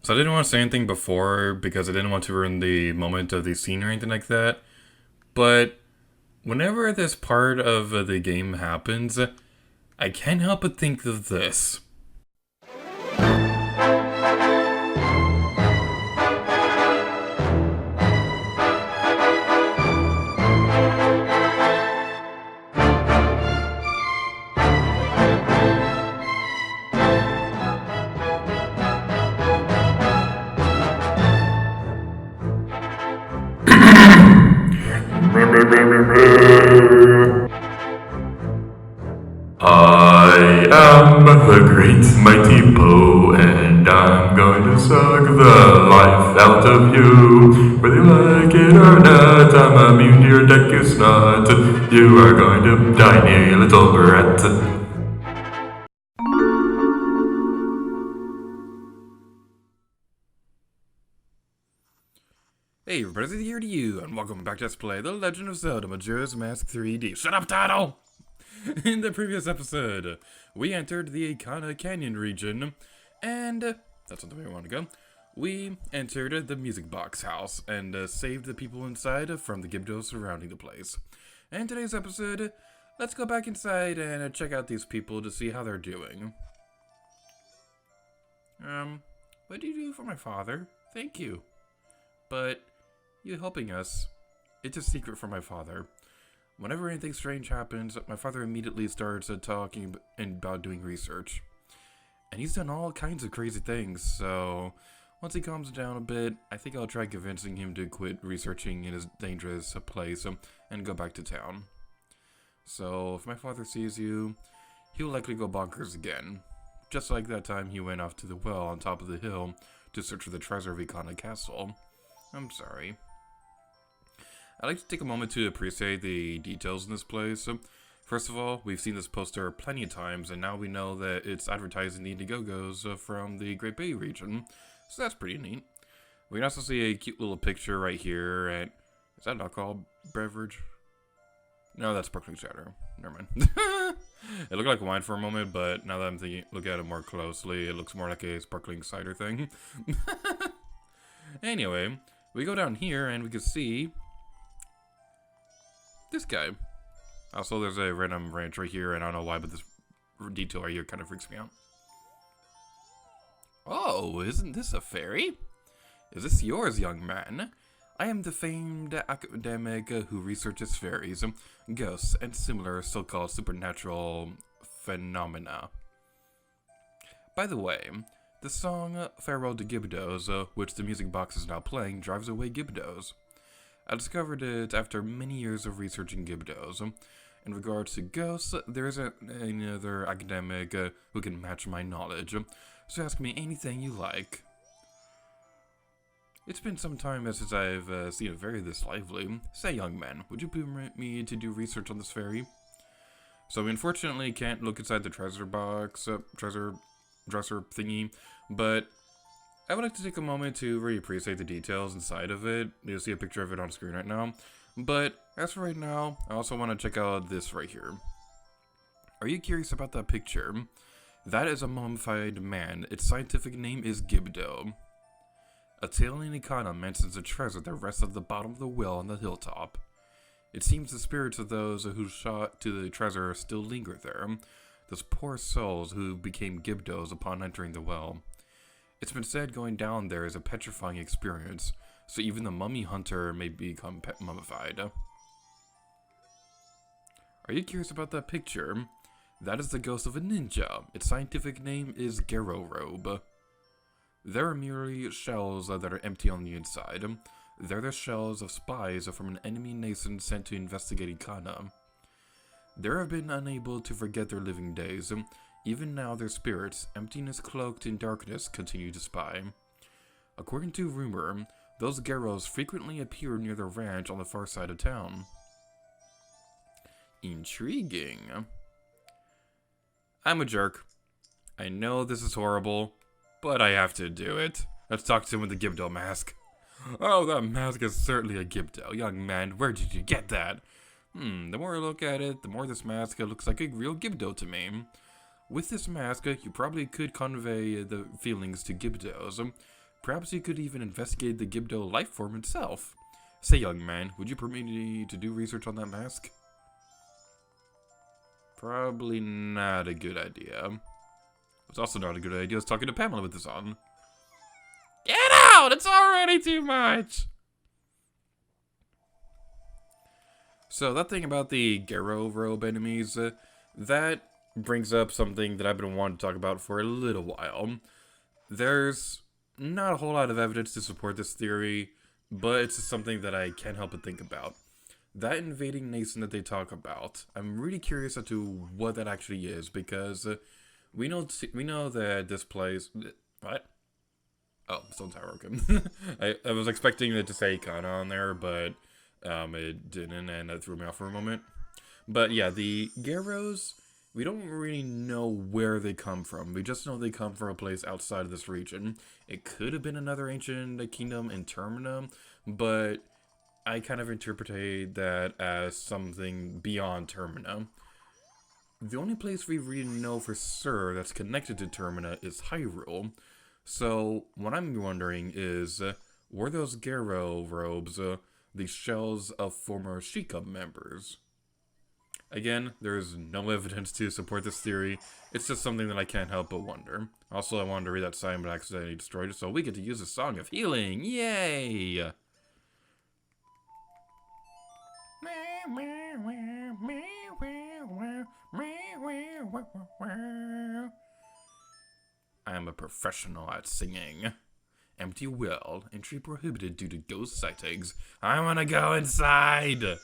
So I didn't want to say anything before because I didn't want to ruin the moment of the scene or anything like that. But whenever this part of the game happens, I can't help but think of this. I am the great mighty Poe, and I'm going to suck the life out of you. Whether you like it or not, I'm immune to your Deku Nut. You are going to die, you little brat. Hey everybody, here to you, and welcome back to Let's Play The Legend of Zelda Majora's Mask 3D. Shut up, Title! In the previous episode, we entered the Ikana Canyon region, and that's not the way we want to go. We entered the music box house and saved the people inside from the Gibdos surrounding the place. And today's episode, let's go back inside and check out these people to see how they're doing. What did you do for my father? Thank you. But you helping us, it's a secret from my father. Whenever anything strange happens, my father immediately starts talking about doing research. And he's done all kinds of crazy things, so once he calms down a bit, I think I'll try convincing him to quit researching in his dangerous place and go back to town. So if my father sees you, he'll likely go bonkers again. Just like that time he went off to the well on top of the hill to search for the treasure of Ikana Castle. I'm sorry. I'd like to take a moment to appreciate the details in this place. First of all, we've seen this poster plenty of times, and now we know that it's advertising the Indigo-Gos from the Great Bay region, so that's pretty neat. We can also see a cute little picture right here at... Is that an alcohol beverage? No, that's sparkling shatter. Never mind. It looked like wine for a moment, but now that I'm looking at it more closely, it looks more like a sparkling cider thing. Anyway, we go down here and we can see this guy. Also, there's a random ranch right here, and I don't know why, but this detail right here kind of freaks me out. Oh, isn't this a fairy? Is this yours, young man? I am the famed academic who researches fairies, ghosts, and similar so-called supernatural phenomena. By the way, the song Farewell to Gibdos, which the music box is now playing, drives away Gibdos. I discovered it after many years of researching Gibdos. In regards to ghosts, there isn't any other academic who can match my knowledge, so ask me anything you like. It's been some time since I've seen a fairy this lively. Say, young man, would you permit me to do research on this fairy? So we unfortunately can't look inside the treasure box, treasure dresser thingy, but I would like to take a moment to really appreciate the details inside of it. You'll see a picture of it on screen right now. But as for right now, I also want to check out this right here. Are you curious about that picture? That is a mummified man. Its scientific name is Gibdo. A tale in Ikana mentions a treasure that rests at the bottom of the well on the hilltop. It seems the spirits of those who shot to the treasure still linger there. Those poor souls who became Gibdos upon entering the well. It's been said going down there is a petrifying experience, so even the mummy hunter may become mummified. Are you curious about that picture? That is the ghost of a ninja. Its scientific name is Gero Robe. There are merely shells that are empty on the inside. They're the shells of spies from an enemy nation sent to investigate Ikana. They have been unable to forget their living days. Even now their spirits, emptiness cloaked in darkness, continue to spy. According to rumor, those Geros frequently appear near the ranch on the far side of town. Intriguing. I'm a jerk. I know this is horrible, but I have to do it. Let's talk to him with the Gibdo mask. Oh, that mask is certainly a Gibdo. Young man, where did you get that? The more I look at it, the more this mask looks like a real Gibdo to me. With this mask, you probably could convey the feelings to Gibdos. Perhaps you could even investigate the Gibdo life form itself. Say, young man, would you permit me to do research on that mask? Probably not a good idea. It's also not a good idea. I was talking to Pamela with this on. Get out! It's already too much! So that thing about the Garo robe enemies, that brings up something that I've been wanting to talk about for a little while. There's not a whole lot of evidence to support this theory, but it's something that I can't help but think about. That invading nation that they talk about, I'm really curious as to what that actually is, because we know that this place... What? Oh, Stone Tower, okay. I was expecting it to say Ikana on there, but it didn't, and that threw me off for a moment. But yeah, the Garos, we don't really know where they come from. We just know they come from a place outside of this region. It could have been another ancient kingdom in Termina, but I kind of interpreted that as something beyond Termina. The only place we really know for sure that's connected to Termina is Hyrule. So, what I'm wondering is, were those Garo robes the shells of former Sheikah members? Again, there's no evidence to support this theory. It's just something that I can't help but wonder. Also, I wanted to read that sign, but I accidentally destroyed it, so we get to use a Song of Healing. Yay! I am a professional at singing. Empty well, entry prohibited due to ghost sightings. I wanna go inside!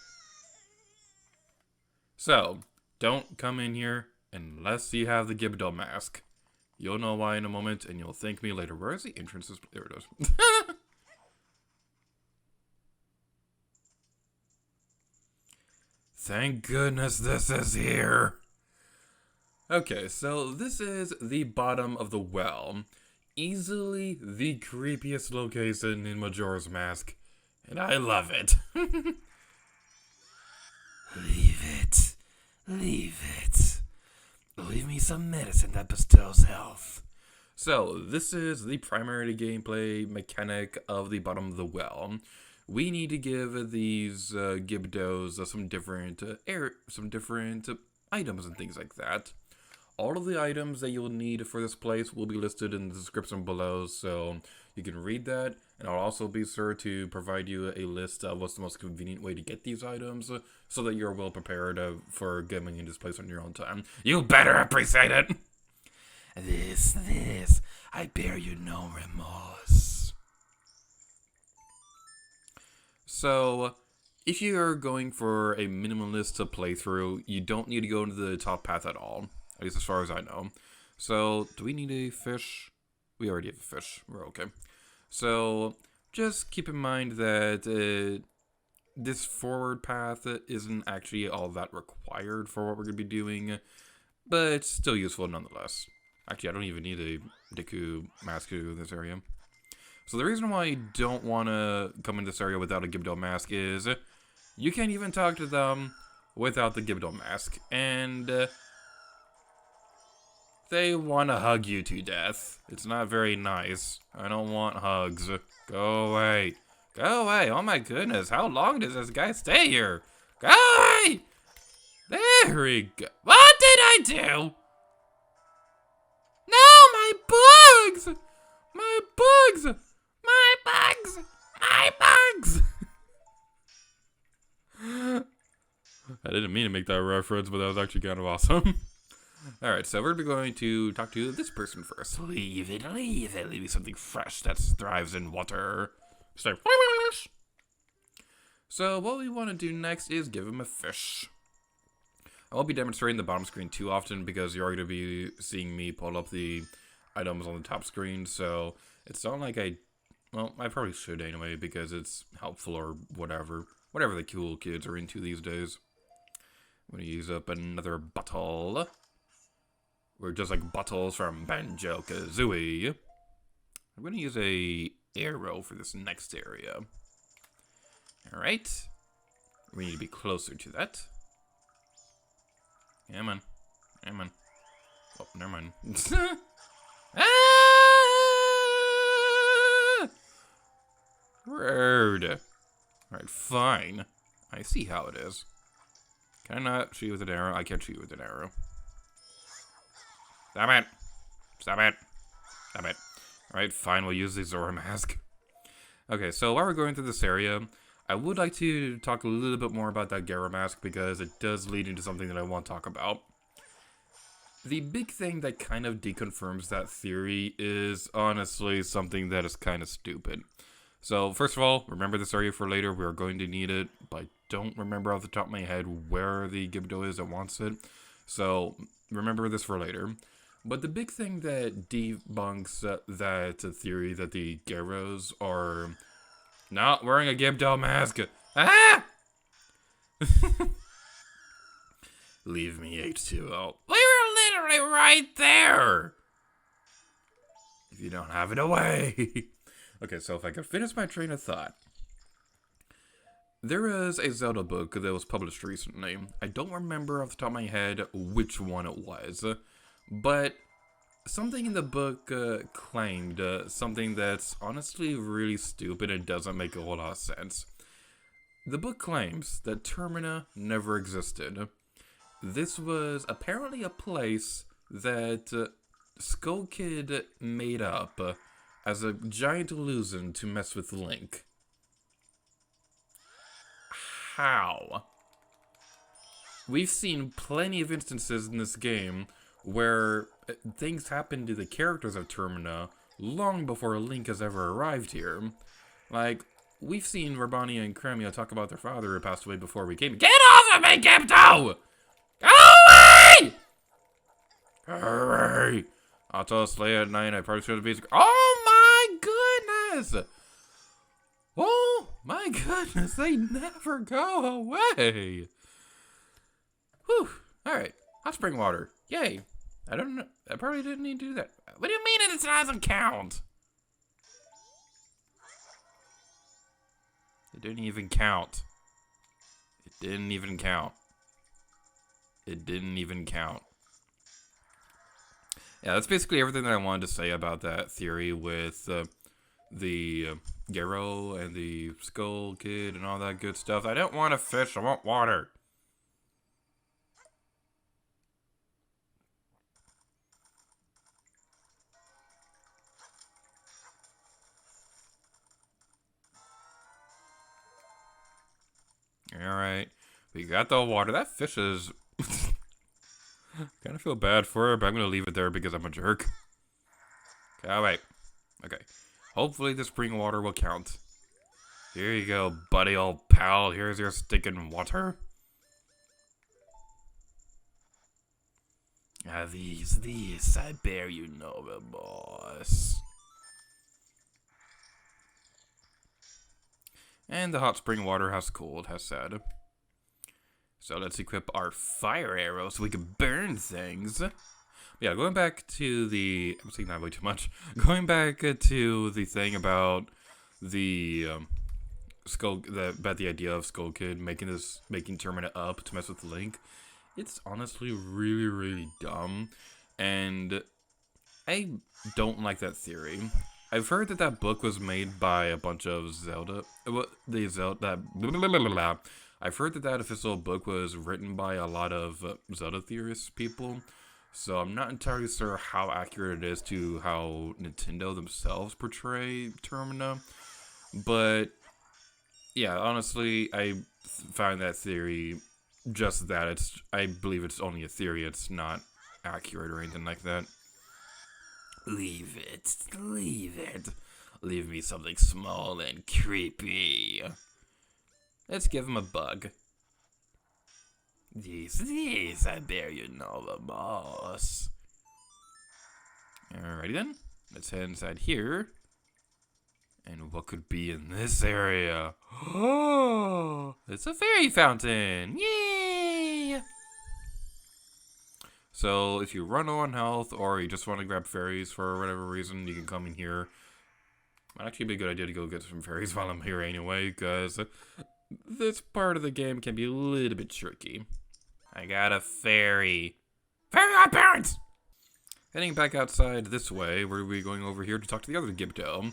So, don't come in here unless you have the Gibdo mask. You'll know why in a moment, and you'll thank me later. Where is the entrance? There it is. Thank goodness this is here. Okay, so this is the bottom of the well. Easily the creepiest location in Majora's Mask. And I love it. Leave it. Leave it. Leave me some medicine that bestows health. So, this is the primary gameplay mechanic of the bottom of the well. We need to give these Gibdos some different items and things like that. All of the items that you'll need for this place will be listed in the description below, so you can read that. And I'll also be sure to provide you a list of what's the most convenient way to get these items, so that you're well prepared for getting in this place on your own time. You better appreciate it! This, I bear you no remorse. So, if you're going for a minimalist playthrough, you don't need to go into the top path at all. At least as far as I know. So, do we need a fish? We already have a fish. We're okay. So, just keep in mind that this forward path isn't actually all that required for what we're going to be doing. But it's still useful nonetheless. Actually, I don't even need a Deku mask to do in this area. So the reason why you don't want to come in this area without a Gibdo mask is you can't even talk to them without the Gibdo mask. And they want to hug you to death. It's not very nice. I don't want hugs. Go away. Go away. Oh my goodness. How long does this guy stay here? Go away. There we go. What did I do? No, my bugs. My bugs. My bugs. My bugs. I didn't mean to make that reference, but that was actually kind of awesome. Alright, so we're going to talk to this person first. Leave it, leave it. Leave me something fresh that thrives in water. So what we want to do next is give him a fish. I won't be demonstrating the bottom screen too often because you're going to be seeing me pull up the items on the top screen, so it's not like well, I probably should anyway because it's helpful or whatever. Whatever the cool kids are into these days. I'm going to use up another bottle. We're just like bottles from Banjo-Kazooie. I'm going to use a arrow for this next area. Alright. We need to be closer to that. Come on. Come on. Oh, never mind. hard. Alright, fine. I see how it is. Can I not shoot you with an arrow? I can't shoot you with an arrow. Stop it. Stop it. Stop it. Alright, fine, we'll use the Zora mask. Okay, so while we're going through this area, I would like to talk a little bit more about that Gera mask because it does lead into something that I want to talk about. The big thing that kind of deconfirms that theory is honestly something that is kind of stupid. So, first of all, remember this area for later. We are going to need it, but I don't remember off the top of my head where the Gibdo is that wants it. So, remember this for later. But the big thing that debunks that theory that the Geros are not wearing a Gibdo mask. Ah! Leave me, H2O. We were literally right there! If you don't have it away. Okay, so if I could finish my train of thought. There is a Zelda book that was published recently. I don't remember off the top of my head which one it was. But something in the book claimed something that's honestly really stupid and doesn't make a whole lot of sense. The book claims that Termina never existed. This was apparently a place that Skull Kid made up as a giant illusion to mess with Link. How? We've seen plenty of instances in this game where things happen to the characters of Termina long before Link has ever arrived here. Like, we've seen Romani and Cremia talk about their father who passed away before we came. Get off of me, Gibdo! Go away! Hurry! I'll tell us late at night. I probably should have been. Oh my goodness! Oh my goodness! They never go away. Whew! All right, hot spring water. Yay! I don't know. I probably didn't need to do that. What do you mean it doesn't count? It didn't even count. It didn't even count. It didn't even count. Yeah, that's basically everything that I wanted to say about that theory with the Gero and the Skull Kid and all that good stuff. I don't want a fish, I want water. Alright, we got the water. That fish is... kind of feel bad for her, but I'm going to leave it there because I'm a jerk. Okay, alright. Okay. Hopefully the spring water will count. Here you go, buddy, old pal. Here's your stinking water. These, I bear you no remorse. And the hot spring water has cooled, has said. So let's equip our fire arrow so we can burn things. Yeah, going back to the... I'm saying that way too much. Going back to the thing about the about the idea of Skull Kid making Termina up to mess with Link. It's honestly really, really dumb. And I don't like that theory. I've heard that that book was made by a bunch of Zelda... I've heard that that official book was written by a lot of Zelda theorist people. So I'm not entirely sure how accurate it is to how Nintendo themselves portray Termina. But, yeah, honestly, I find that theory just that. I believe it's only a theory. It's not accurate or anything like that. Leave it. Leave it. Leave me something small and creepy. Let's give him a bug. These, I bear you no remorse. Alrighty then. Let's head inside here. And what could be in this area? Oh, it's a fairy fountain. Yay! So if you run low on health or you just want to grab fairies for whatever reason, you can come in here. Might actually be a good idea to go get some fairies while I'm here anyway, because this part of the game can be a little bit tricky. I got a fairy. Fairy godparents! Heading back outside this way, where are we going over here to talk to the other Gibdo?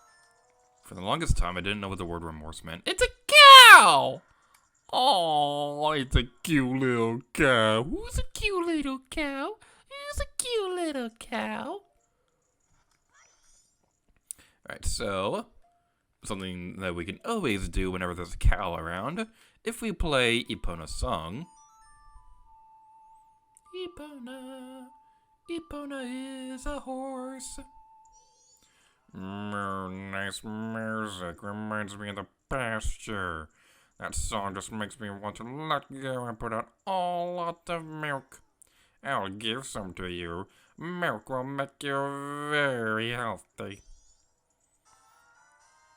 For the longest time, I didn't know what the word remorse meant. It's a cow! Oh, it's a cute little cow. Who's a cute little cow? Who's a cute little cow? Alright, so something that we can always do whenever there's a cow around. If we play Epona's song. Epona, Epona is a horse. Nice music, reminds me of the pasture. That song just makes me want to let go and put out a lot of milk. I'll give some to you. Milk will make you very healthy.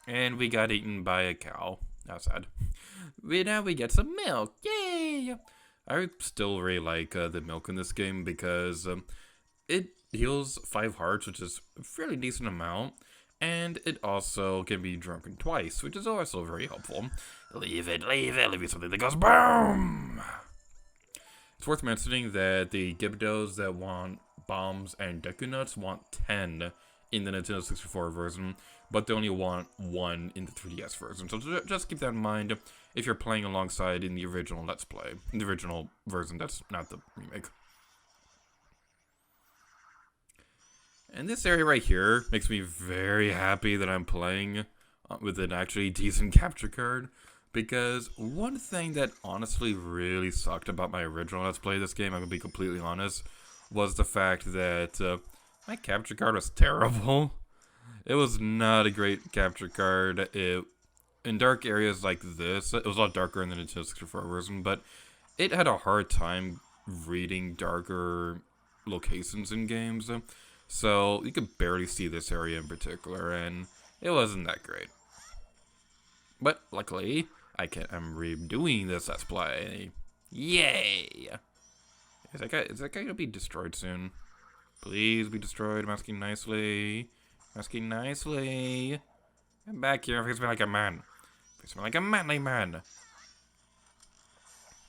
And we got eaten by a cow. That's sad. Now we get some milk. Yay! I still really like the milk in this game because it heals 5 hearts, which is a fairly decent amount. And it also can be drunken twice, which is also very helpful. Leave it, leave me something that goes BOOM! It's worth mentioning that the Gibdos that want bombs and Deku Nuts want 10 in the Nintendo 64 version, but they only want 1 in the 3DS version. So just keep that in mind if you're playing alongside in the original Let's Play. In the original version, that's not the remake. And this area right here makes me very happy that I'm playing with an actually decent capture card. Because one thing that honestly really sucked about my original Let's Play this game, I'm going to be completely honest, was the fact that my capture card was terrible. It was not a great capture card. In dark areas like this, it was a lot darker in the Nintendo 64 version, but it had a hard time reading darker locations in games. So you could barely see this area in particular, and it wasn't that great. But luckily, I'm redoing this Let's Play. Yay! Is that guy gonna be destroyed soon? Please be destroyed. I'm asking nicely. Asking nicely. Come back here. Face me like a man. Face me like a manly man.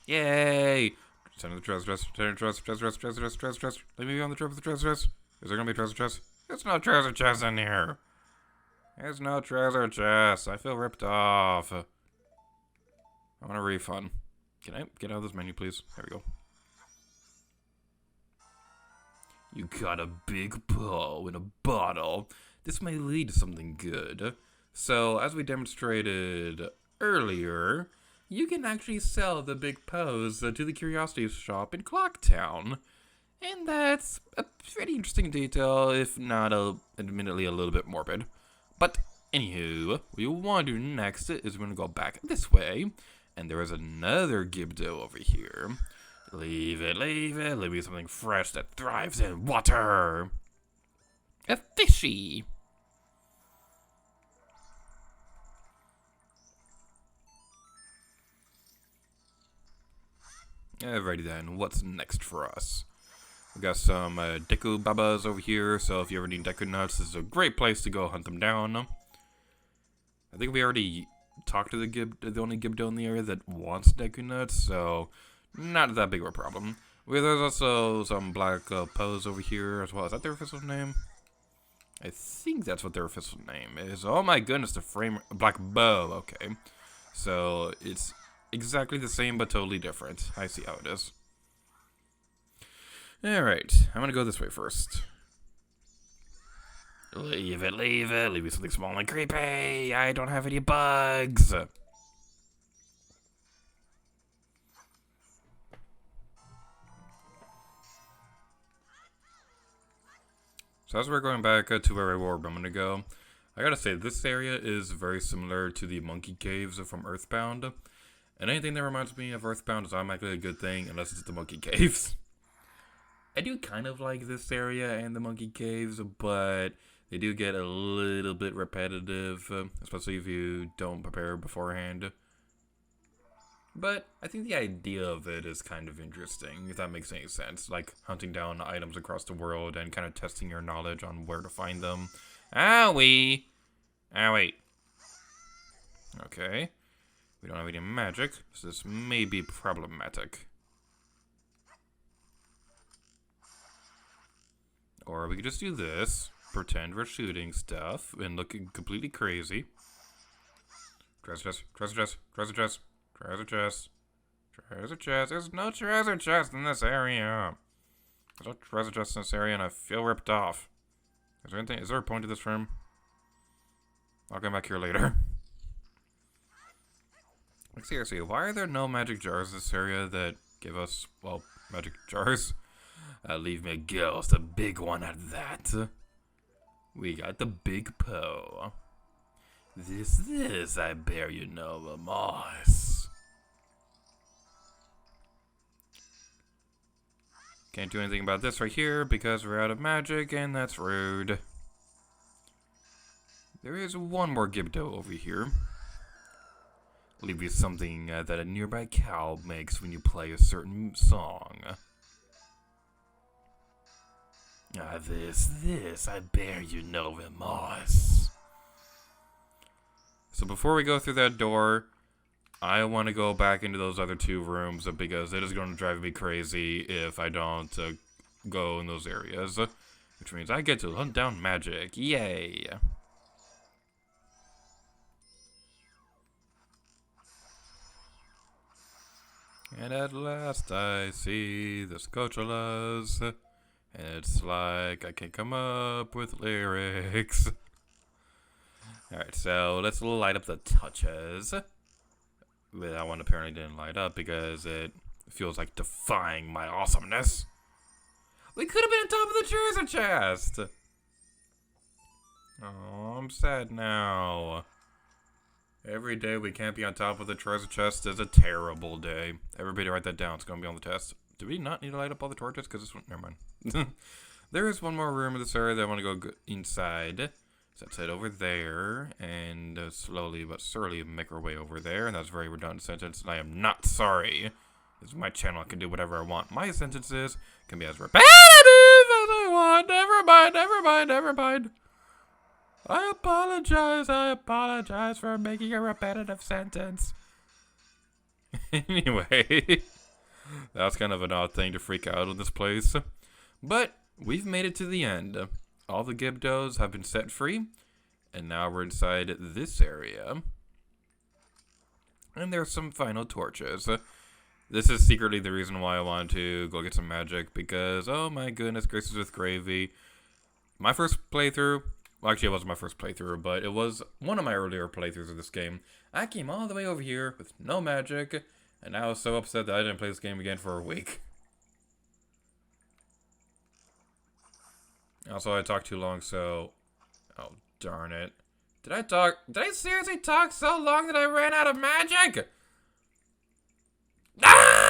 Yay! Turn to the treasure chest. Turn to the treasure chest. Let me be on the trip of the treasure chest. Is there gonna be a treasure chest? There's no treasure chest in here. There's no treasure chest. I feel ripped off. I want a refund. Can I get out of this menu, please? There we go. You got a big bow in a bottle. This may lead to something good. So, as we demonstrated earlier, you can actually sell the big pose to the Curiosity Shop in Clocktown. And that's a pretty interesting detail, if not admittedly a little bit morbid. But anywho, what we want to do next is we're going to go back this way. And there is another Gibdo over here. Leave it, leave me something fresh that thrives in water. A fishy. Alrighty then, what's next for us? We got some Deku Babas over here, so if you ever need Deku Nuts, this is a great place to go hunt them down. I think we already talked to the only Gibdo in the area that wants Deku Nuts, so not that big of a problem. There's also some black Pose over here as well. Is that their official name? I think that's what their official name is. Oh my goodness, the frame... Black Bow, okay. So, it's exactly the same but totally different. I see how it is. Alright, I'm gonna go this way first. Leave me something small and creepy. I don't have any bugs. So as we're going back to where I were a moment ago, I gotta say, this area is very similar to the Monkey Caves from Earthbound. And anything that reminds me of Earthbound is automatically a good thing, unless it's the Monkey Caves. I do kind of like this area and the Monkey Caves, but they do get a little bit repetitive, especially if you don't prepare beforehand. But I think the idea of it is kind of interesting, if that makes any sense. Like hunting down items across the world and kind of testing your knowledge on where to find them. Owie! Owie. Okay. We don't have any magic, so this may be problematic. Or we could just do this, pretend we're shooting stuff, and looking completely crazy. Treasure chest, treasure chest, treasure chest, treasure chest, treasure chest. There's no treasure chest in this area. There's no treasure chest in this area, and I feel ripped off. Is there anything? Is there a point to this room? I'll come back here later. Like, seriously, why are there no magic jars in this area that give us, well, magic jars? Leave me a ghost, a big one at that. We got the big Poe. This, I bear you no remorse. Can't do anything about this right here because we're out of magic, and that's rude. There is one more Gibdo over here. Leave you something that a nearby cow makes when you play a certain song. This, I bear you no remorse. So before we go through that door, I want to go back into those other two rooms because it is going to drive me crazy if I don't go in those areas. Which means I get to hunt down magic. Yay! And at last I see the Scotulas. And it's like I can't come up with lyrics. Alright, so let's light up the touches. That one apparently didn't light up because it feels like defying my awesomeness. We could have been on top of the treasure chest! Oh, I'm sad now. Every day we can't be on top of the treasure chest is a terrible day. Everybody write that down. It's going to be on the test. Do we not need to light up all the torches? Because this one... Never mind. There is one more room in this area that I want to go inside. So let's head over there and slowly but surely make our way over there. And that's a very redundant sentence, and I am not sorry. This is my channel. I can do whatever I want. My sentences can be as repetitive as I want. Never mind, never mind, never mind. I apologize for making a repetitive sentence. Anyway, that's kind of an odd thing to freak out in this place. But we've made it to the end. All the Gibdos have been set free, and now we're inside this area. And there's some final torches. This is secretly the reason why I wanted to go get some magic, because, oh my goodness gracious with gravy. My first playthrough, well, actually it wasn't my first playthrough, but it was one of my earlier playthroughs of this game. I came all the way over here with no magic, and I was so upset that I didn't play this game again for a week. Also, I talked too long, so... Oh, darn it. Did I seriously talk so long that I ran out of magic? Ah!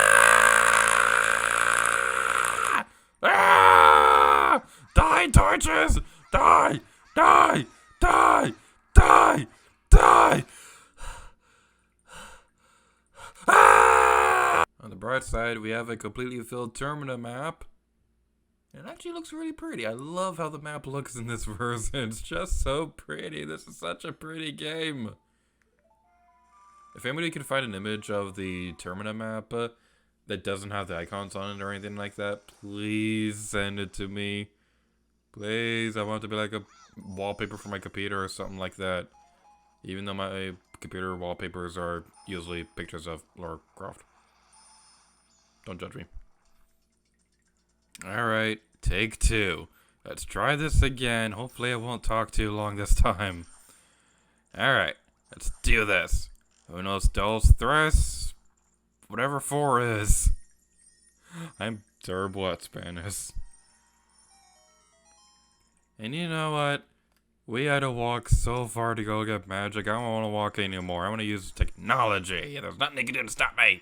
Ah! Die, torches! Die! Die! Die! Die! Die! Ah! On the bright side, we have a completely filled Termina map. It actually looks really pretty. I love how the map looks in this version. It's just so pretty. This is such a pretty game. If anybody can find an image of the Termina map that doesn't have the icons on it or anything like that, please send it to me. Please, I want it to be like a wallpaper for my computer or something like that. Even though my computer wallpapers are usually pictures of Lara Croft. Don't judge me. Alright, take two. Let's try this again. Hopefully I won't talk too long this time. Alright, let's do this. Unos, dos, tres. Whatever four is. I'm terrible at Spanish. And you know what? We had to walk so far to go get magic. I don't want to walk anymore. I want to use technology. There's nothing they can do to stop me.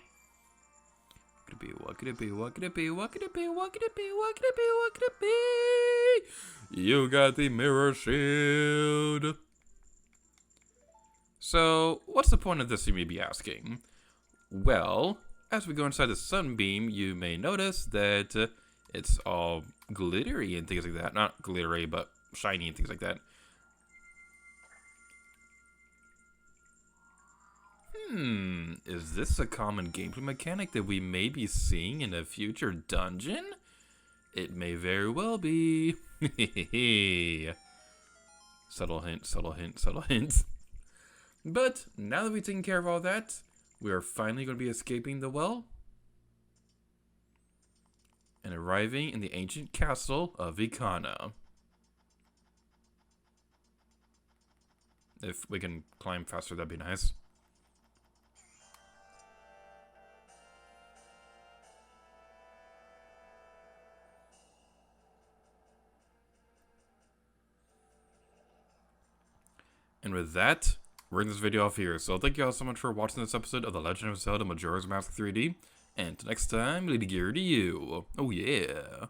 What could it be? What could it be? What could it be? What could it be? What could it be? What could it be? What could it be? You got the mirror shield. So, what's the point of this, you may be asking? Well, as we go inside the sunbeam, you may notice that it's all glittery and things like that. Not glittery, but shiny and things like that. Is this a common gameplay mechanic that we may be seeing in a future dungeon? It may very well be. Subtle hint, subtle hint, subtle hint. But now that we've taken care of all that, we are finally going to be escaping the well and arriving in the ancient castle of Ikana. If we can climb faster, that'd be nice. And with that, we're in this video off here. So thank you all so much for watching this episode of The Legend of Zelda Majora's Mask 3D. And next time, Lady Gear to you. Oh yeah.